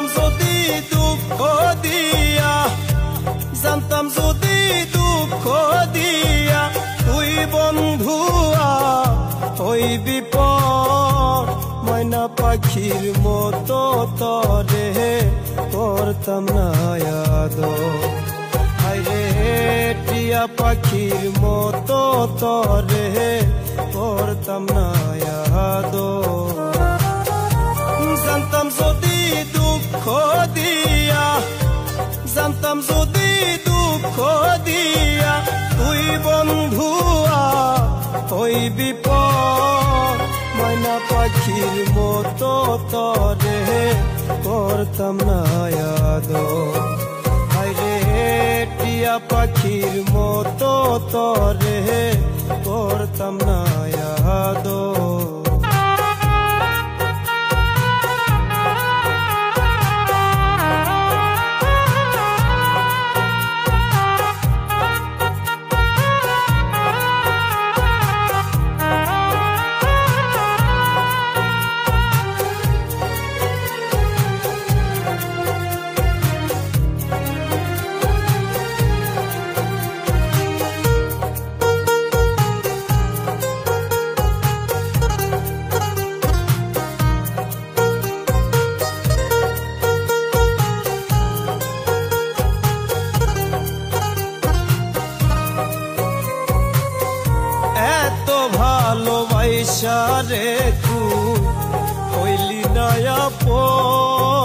জানতাম যদি দুঃখ দিয়া, জানতাম যদি দুঃখ দিয়া তুই বন্ধুয়া হইবি পর, ময়না পাখির মতো তরে করতাম না আদর। হায়রে টিয়া পাখির মতো তরে করতাম না আদর। জানতাম যদি দুঃখ দিয়া, জানতাম যদি দুঃখ দিয়া তুই বন্ধুয়া হইবি পর, ময়না পাখির মতো তরে করতাম না আদর। হায়রে টিয়া পাখির মতো তরে করতাম না আদর। ভালোবাসা রে তুই হইলি না আপন,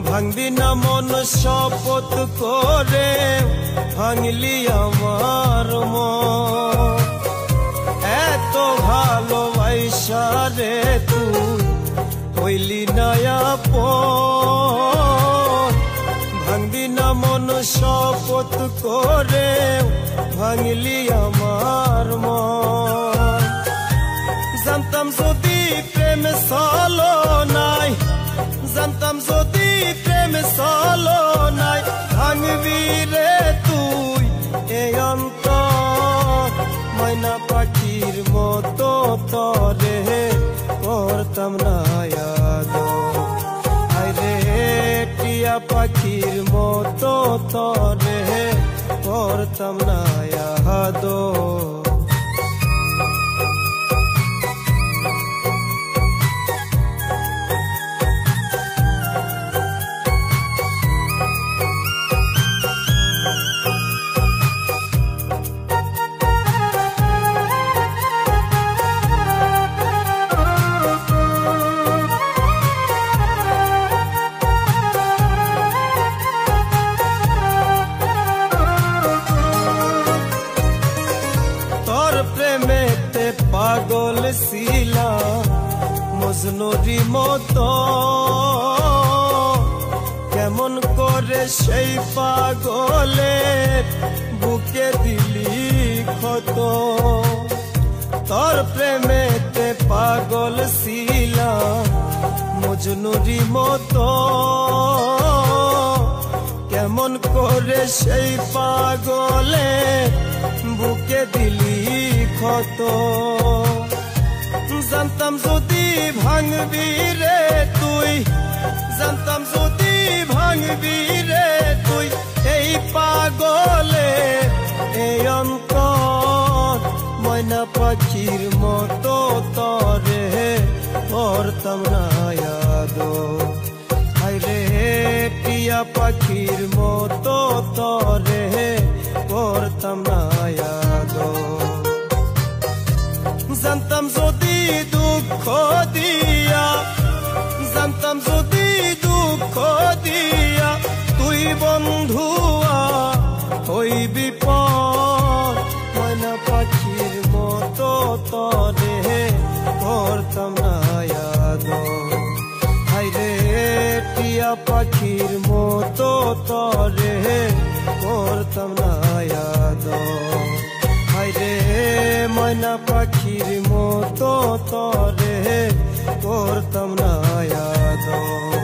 ভাঙবি না মন শপথ করে ভাঙলি আমার মন। এত ভালোবাসা রে তুই হইলি না আপন, ভাঙবি না মন শপথ করে ভাঙলি আমার মন। জানতাম যদি প্রেম চলো নাই, জানতাম যদি প্রেম চলো নাই ভাঙবি রে তুই এই অন্তর, ময়না পাখির মতো তরে করতাম না আদর। হায়রে টিয়া পাখির মতো তরে করতাম না আদর। প্রেমেতে পাগল ছিলাম মজনুরি মতো, কেমন করে সেই পাগলের বুকে দিলি ক্ষত। তোর প্রেমেতে পাগল ছিলাম মজনুরি মতো, কেমন করে সেই পাগলের বুকে দিলি ক্ষত। জানতাম যদি ভাঙবি রে তুই, জানতাম যদি ভাঙবি রে তুই এই পাগলে এই অন্তর, ময়না পাখির মতো তরে করতাম না আদর। হায়রে টিয়া পাখির মতো তরে করতাম না আদর। জানতাম যদি দুঃখ দিয়া, জানতাম যদি দুঃখ দিয়া তুই বন্ধুয়া হইবি পর, ময়না পাখির মতো তরে করতাম না আদর। হায়রে টিয়া পাখির মতো তরে করতাম না আদর। হায়রে ময়না পাখির মতো তরে করতাম না আদর।